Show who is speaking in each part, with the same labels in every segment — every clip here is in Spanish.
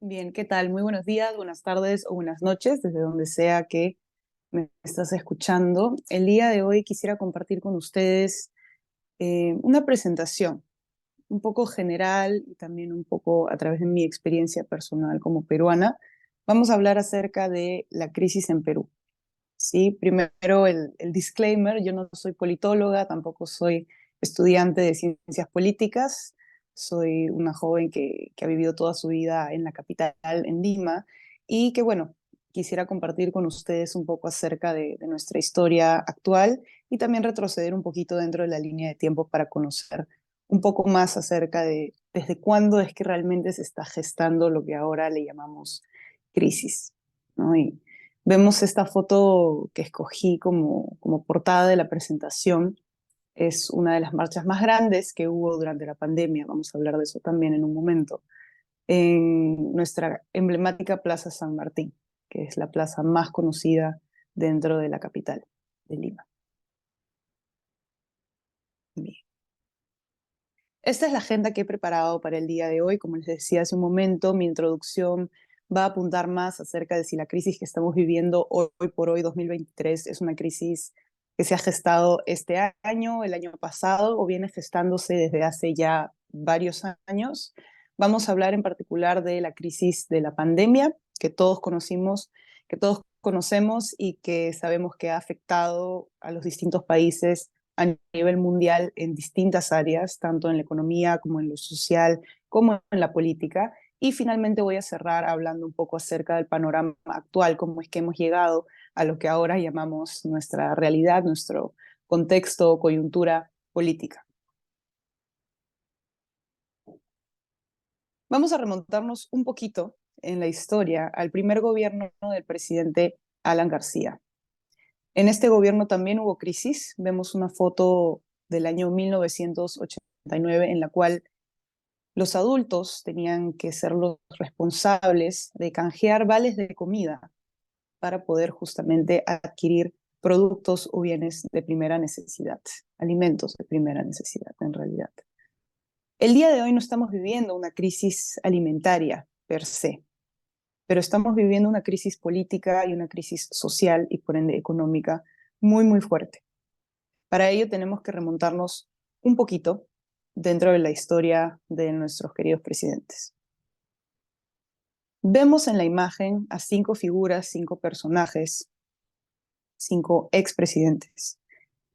Speaker 1: Bien, ¿qué tal? Muy buenos días, buenas tardes o buenas noches, desde donde sea que me estás escuchando. El día de hoy quisiera compartir con ustedes una presentación un poco general y también un poco a través de mi experiencia personal como peruana. Vamos a hablar acerca de la crisis en Perú. Sí, primero el disclaimer, yo no soy politóloga, tampoco soy estudiante de ciencias políticas, soy una joven que ha vivido toda su vida en la capital, en Lima, y que bueno, quisiera compartir con ustedes un poco acerca de nuestra historia actual y también retroceder un poquito dentro de la línea de tiempo para conocer un poco más acerca de desde cuándo es que realmente se está gestando lo que ahora le llamamos crisis, ¿no? Y vemos esta foto que escogí como portada de la presentación. Es una de las marchas más grandes que hubo durante la pandemia. Vamos a hablar de eso también en un momento. En nuestra emblemática Plaza San Martín, que es la plaza más conocida dentro de la capital de Lima. Bien. Esta es la agenda que he preparado para el día de hoy. Como les decía hace un momento, mi introducción va a apuntar más acerca de si la crisis que estamos viviendo hoy por hoy, 2023, es una crisis que se ha gestado este año, el año pasado, o viene gestándose desde hace ya varios años. Vamos a hablar en particular de la crisis de la pandemia, que todos conocimos, que todos conocemos y que sabemos que ha afectado a los distintos países a nivel mundial en distintas áreas, tanto en la economía como en lo social, como en la política. Y finalmente voy a cerrar hablando un poco acerca del panorama actual, cómo es que hemos llegado a lo que ahora llamamos nuestra realidad, nuestro contexto o coyuntura política. Vamos a remontarnos un poquito en la historia al primer gobierno del presidente Alan García. En este gobierno también hubo crisis. Vemos una foto del año 1989 en la cual los adultos tenían que ser los responsables de canjear vales de comida para poder justamente adquirir productos o bienes de primera necesidad, alimentos de primera necesidad en realidad. El día de hoy no estamos viviendo una crisis alimentaria per se, pero estamos viviendo una crisis política y una crisis social y por ende económica muy, muy fuerte. Para ello tenemos que remontarnos un poquito dentro de la historia de nuestros queridos presidentes. Vemos en la imagen a 5 figuras, 5 personajes, 5 expresidentes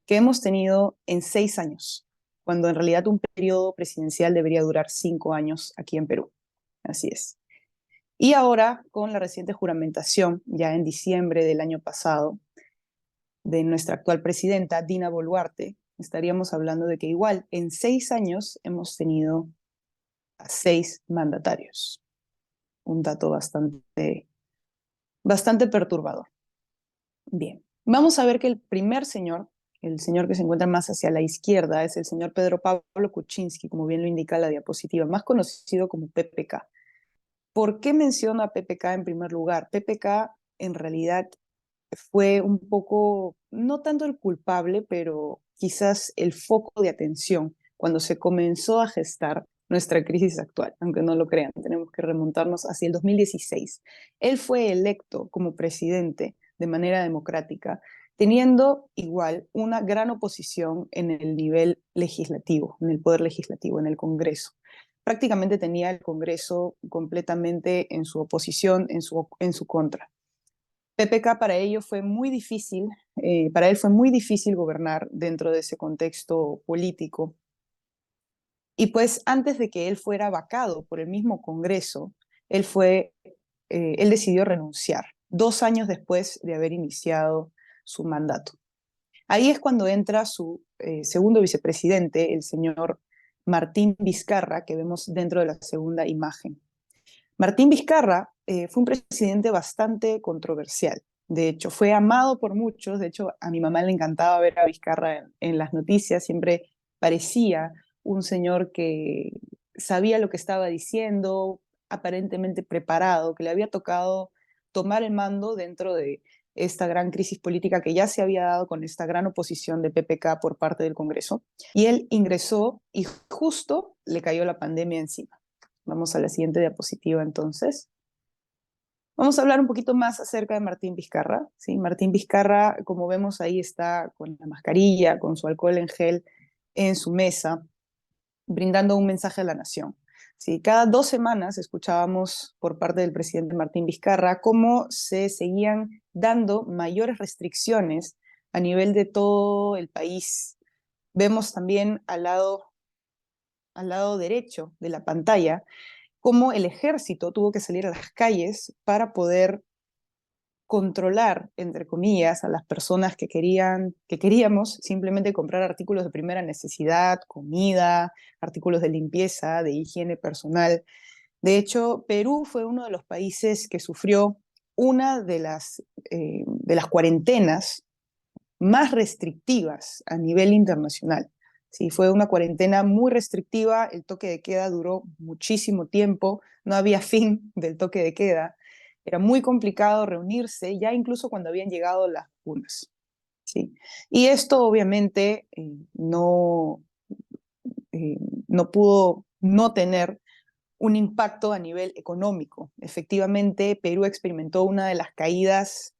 Speaker 1: que hemos tenido en 6 años, cuando en realidad un periodo presidencial debería durar 5 años aquí en Perú. Así es. Y ahora, con la reciente juramentación, ya en diciembre del año pasado, de nuestra actual presidenta, Dina Boluarte, estaríamos hablando de que igual en 6 años hemos tenido a 6 mandatarios. Un dato bastante perturbador. Bien, vamos a ver que el señor que se encuentra más hacia la izquierda, es el señor Pedro Pablo Kuczynski, como bien lo indica la diapositiva, más conocido como PPK. ¿Por qué menciono a PPK en primer lugar? PPK en realidad fue un poco, no tanto el culpable, pero quizás el foco de atención cuando se comenzó a gestar nuestra crisis actual, aunque no lo crean, tenemos que remontarnos hacia el 2016. Él fue electo como presidente de manera democrática, teniendo igual una gran oposición en el nivel legislativo, en el poder legislativo, en el Congreso. Prácticamente tenía el Congreso completamente en su oposición, en su contra. PPK para ello fue muy difícil, para él fue muy difícil gobernar dentro de ese contexto político. Y pues antes de que él fuera vacado por el mismo Congreso, él decidió renunciar 2 años después de haber iniciado su mandato. Ahí es cuando entra su segundo vicepresidente, el señor Martín Vizcarra, que vemos dentro de la segunda imagen. Martín Vizcarra fue un presidente bastante controversial. De hecho, fue amado por muchos. De hecho, a mi mamá le encantaba ver a Vizcarra en las noticias. Siempre parecía un señor que sabía lo que estaba diciendo, aparentemente preparado, que le había tocado tomar el mando dentro de esta gran crisis política que ya se había dado con esta gran oposición de PPK por parte del Congreso. Y él ingresó y justo le cayó la pandemia encima. Vamos a la siguiente diapositiva entonces. Vamos a hablar un poquito más acerca de Martín Vizcarra. ¿Sí? Martín Vizcarra, como vemos ahí, está con la mascarilla, con su alcohol en gel en su mesa, brindando un mensaje a la nación. ¿Sí? Cada 2 semanas escuchábamos por parte del presidente Martín Vizcarra cómo se seguían dando mayores restricciones a nivel de todo el país. Vemos también al lado derecho de la pantalla cómo el ejército tuvo que salir a las calles para poder controlar, entre comillas, a las personas que queríamos simplemente comprar artículos de primera necesidad, comida, artículos de limpieza, de higiene personal. De hecho, Perú fue uno de los países que sufrió una de las cuarentenas más restrictivas a nivel internacional. Sí, fue una cuarentena muy restrictiva, el toque de queda duró muchísimo tiempo, no había fin del toque de queda, era muy complicado reunirse, ya incluso cuando habían llegado las vacunas. ¿Sí? Y esto obviamente eh, no pudo no tener un impacto a nivel económico. Efectivamente, Perú experimentó una de las caídas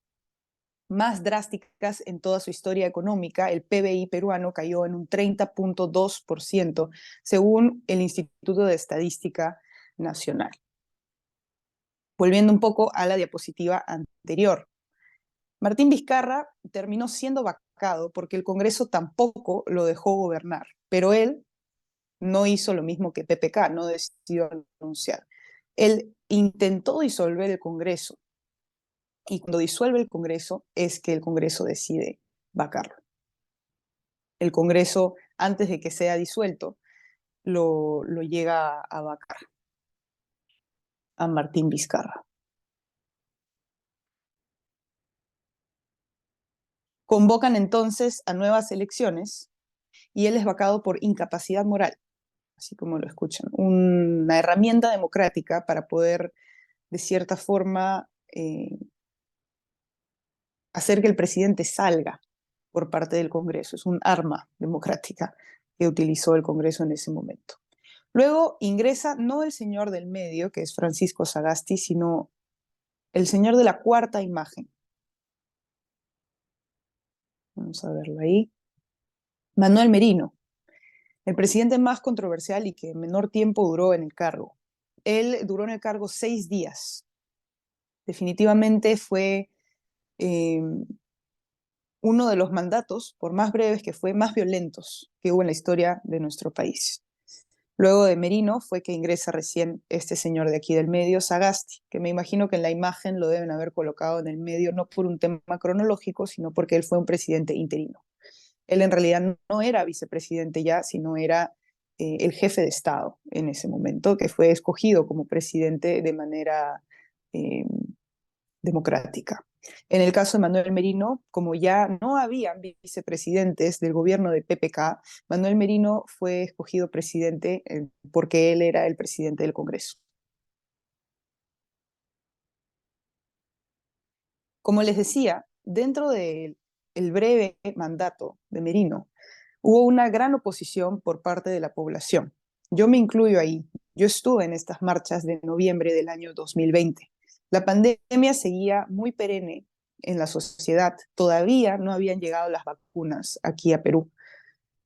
Speaker 1: más drásticas en toda su historia económica. El PBI peruano cayó en un 30.2%, según el Instituto de Estadística Nacional. Volviendo un poco a la diapositiva anterior. Martín Vizcarra terminó siendo vacado porque el Congreso tampoco lo dejó gobernar, pero él no hizo lo mismo que PPK, no decidió renunciar. Él intentó disolver el Congreso, y cuando disuelve el Congreso es que el Congreso decide vacarlo. El Congreso, antes de que sea disuelto, lo llega a vacar a Martín Vizcarra. Convocan entonces a nuevas elecciones y él es vacado por incapacidad moral, así como lo escuchan, una herramienta democrática para poder, de cierta forma, hacer que el presidente salga por parte del Congreso. Es un arma democrática que utilizó el Congreso en ese momento. Luego ingresa no el señor del medio, que es Francisco Sagasti, sino el señor de la cuarta imagen. Vamos a verlo ahí. Manuel Merino, el presidente más controversial y que menor tiempo duró en el cargo. Él duró en el cargo 6 días. Definitivamente fue eh, uno de los mandatos, por más breves que fue, más violentos que hubo en la historia de nuestro país. Luego de Merino fue que ingresa recién este señor de aquí del medio, Sagasti, que me imagino que en la imagen lo deben haber colocado en el medio no por un tema cronológico, sino porque él fue un presidente interino. Él en realidad no era vicepresidente ya, sino era el jefe de Estado en ese momento, que fue escogido como presidente de manera eh, democrática. En el caso de Manuel Merino, como ya no habían vicepresidentes del gobierno de PPK, Manuel Merino fue escogido presidente porque él era el presidente del Congreso. Como les decía, dentro del breve mandato de Merino, hubo una gran oposición por parte de la población. Yo me incluyo ahí. Yo estuve en estas marchas de noviembre del año 2020. La pandemia seguía muy perenne en la sociedad. Todavía no habían llegado las vacunas aquí a Perú.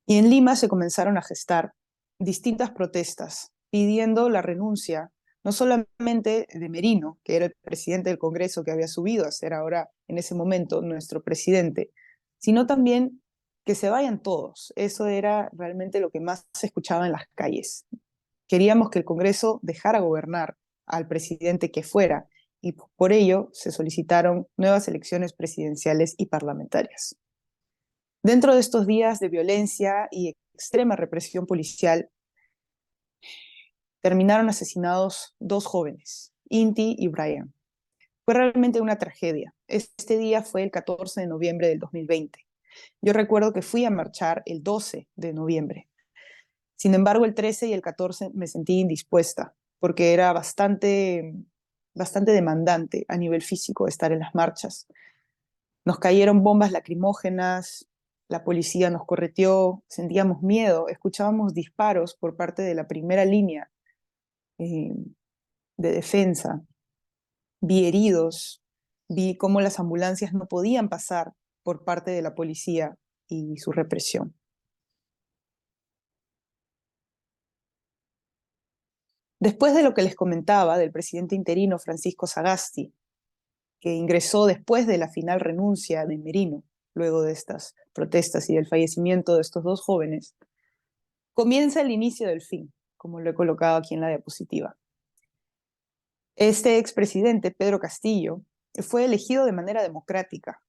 Speaker 1: Y en Lima se comenzaron a gestar distintas protestas pidiendo la renuncia, no solamente de Merino, que era el presidente del Congreso que había subido a ser ahora, en ese momento, nuestro presidente, sino también que se vayan todos. Eso era realmente lo que más se escuchaba en las calles. Queríamos que el Congreso dejara gobernar al presidente que fuera, y por ello se solicitaron nuevas elecciones presidenciales y parlamentarias. Dentro de estos días de violencia y extrema represión policial, terminaron asesinados 2 jóvenes, Inti y Brian. Fue realmente una tragedia. Este día fue el 14 de noviembre del 2020. Yo recuerdo que fui a marchar el 12 de noviembre. Sin embargo, el 13 y el 14 me sentí indispuesta porque era bastante demandante a nivel físico estar en las marchas. Nos cayeron bombas lacrimógenas, la policía nos correteó, sentíamos miedo, escuchábamos disparos por parte de la primera línea eh, de defensa. vi heridos, vi cómo las ambulancias no podían pasar por parte de la policía y su represión. Después de lo que les comentaba del presidente interino Francisco Sagasti, que ingresó después de la final renuncia de Merino, luego de estas protestas y del fallecimiento de estos dos jóvenes, comienza el inicio del fin, como lo he colocado aquí en la diapositiva. Este expresidente, Pedro Castillo, fue elegido de manera democrática,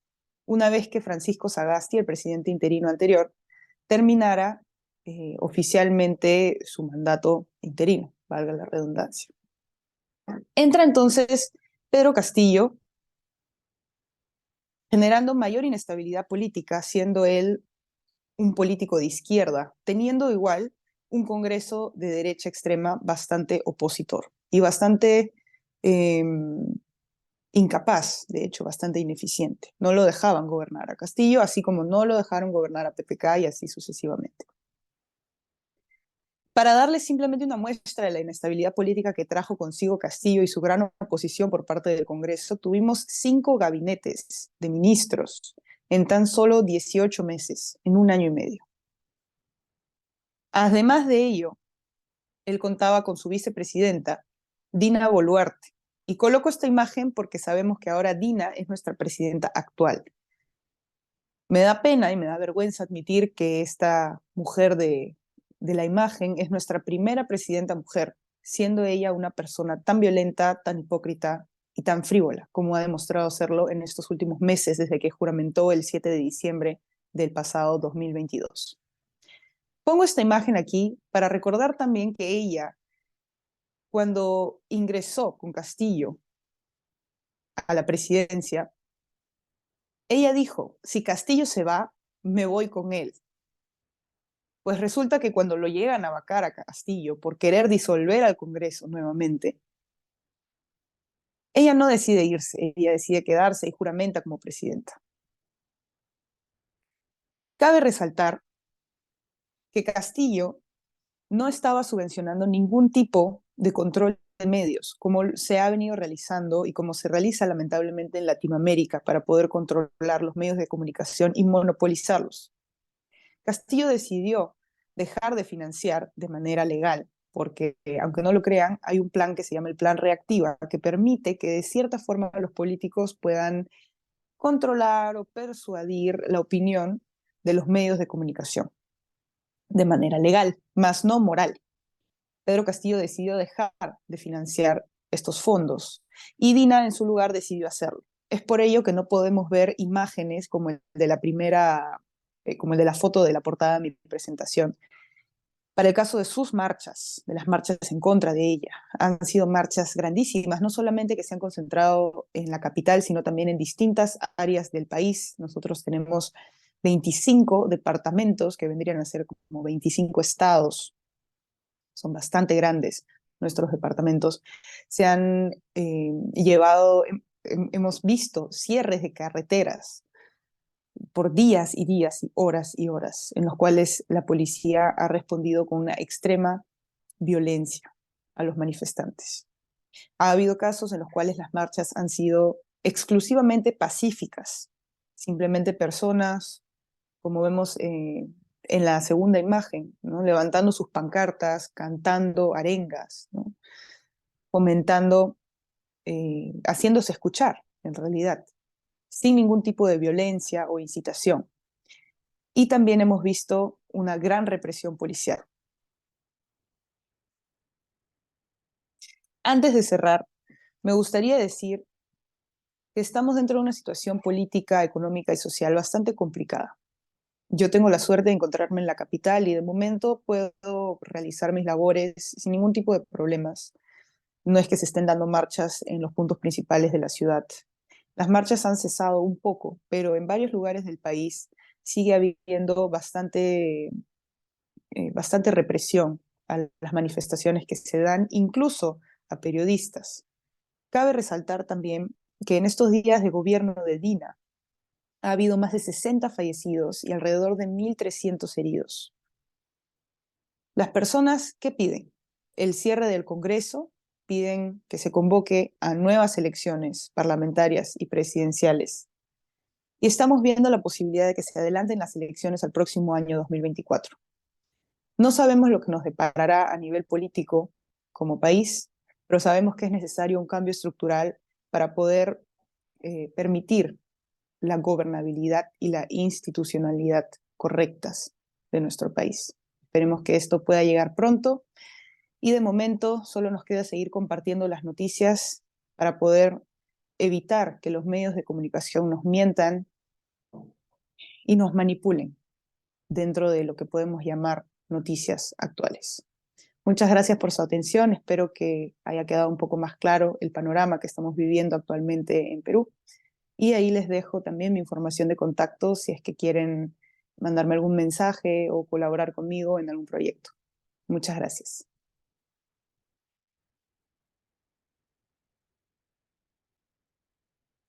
Speaker 1: una vez que Francisco Sagasti, el presidente interino anterior, terminara oficialmente su mandato interino, valga la redundancia. Entra entonces Pedro Castillo, generando mayor inestabilidad política, siendo él un político de izquierda, teniendo igual un Congreso de derecha extrema bastante opositor y bastante eh, incapaz, de hecho, bastante ineficiente. No lo dejaban gobernar a Castillo, así como no lo dejaron gobernar a PPK y así sucesivamente. Para darles simplemente una muestra de la inestabilidad política que trajo consigo Castillo y su gran oposición por parte del Congreso, tuvimos 5 gabinetes de ministros en tan solo 18 meses, en un año y medio. Además de ello, él contaba con su vicepresidenta, Dina Boluarte. Y coloco esta imagen porque sabemos que ahora Dina es nuestra presidenta actual. Me da pena y me da vergüenza admitir que esta mujer de la imagen es nuestra primera presidenta mujer, siendo ella una persona tan violenta, tan hipócrita y tan frívola, como ha demostrado serlo en estos últimos meses desde que juramentó el 7 de diciembre del pasado 2022. Pongo esta imagen aquí para recordar también que ella, cuando ingresó con Castillo a la presidencia, ella dijo, si Castillo se va, me voy con él. Pues resulta que cuando lo llegan a vacar a Castillo por querer disolver al Congreso nuevamente, ella no decide irse, ella decide quedarse y juramenta como presidenta. Cabe resaltar que Castillo no estaba subvencionando ningún tipo de control de medios, como se ha venido realizando y como se realiza lamentablemente en Latinoamérica para poder controlar los medios de comunicación y monopolizarlos. Castillo decidió dejar de financiar de manera legal, porque aunque no lo crean, hay un plan que se llama el Plan Reactiva, que permite que de cierta forma los políticos puedan controlar o persuadir la opinión de los medios de comunicación de manera legal, más no moral. Pedro Castillo decidió dejar de financiar estos fondos y Dina en su lugar decidió hacerlo. Es por ello que no podemos ver imágenes como el de la primera, como el de la foto de la portada de mi presentación. Para el caso de sus marchas, de las marchas en contra de ella, han sido marchas grandísimas, no solamente que se han concentrado en la capital, sino también en distintas áreas del país. Nosotros tenemos 25 departamentos que vendrían a ser como 25 estados, son bastante grandes nuestros departamentos. Se han llevado, hemos visto cierres de carreteras por días y días y horas, en los cuales la policía ha respondido con una extrema violencia a los manifestantes. Ha habido casos en los cuales las marchas han sido exclusivamente pacíficas, simplemente personas, como vemos en la segunda imagen, ¿no? Levantando sus pancartas, cantando arengas, ¿no? Fomentando, haciéndose escuchar, en realidad, sin ningún tipo de violencia o incitación. Y también hemos visto una gran represión policial. Antes de cerrar, me gustaría decir que estamos dentro de una situación política, económica y social bastante complicada. Yo tengo la suerte de encontrarme en la capital y de momento puedo realizar mis labores sin ningún tipo de problemas. No es que se estén dando marchas en los puntos principales de la ciudad. Las marchas han cesado un poco, pero en varios lugares del país sigue habiendo bastante represión a las manifestaciones que se dan, incluso a periodistas. Cabe resaltar también que en estos días de gobierno de Dina ha habido más de 60 fallecidos y alrededor de 1.300 heridos. Las personas, ¿qué piden? El cierre del Congreso piden que se convoque a nuevas elecciones parlamentarias y presidenciales. Y estamos viendo la posibilidad de que se adelanten las elecciones al próximo año 2024. No sabemos lo que nos deparará a nivel político como país, pero sabemos que es necesario un cambio estructural para poder permitir la gobernabilidad y la institucionalidad correctas de nuestro país. Esperemos que esto pueda llegar pronto y de momento solo nos queda seguir compartiendo las noticias para poder evitar que los medios de comunicación nos mientan y nos manipulen dentro de lo que podemos llamar noticias actuales. Muchas gracias por su atención. Espero que haya quedado un poco más claro el panorama que estamos viviendo actualmente en Perú. Y ahí les dejo también mi información de contacto si es que quieren mandarme algún mensaje o colaborar conmigo en algún proyecto. Muchas gracias.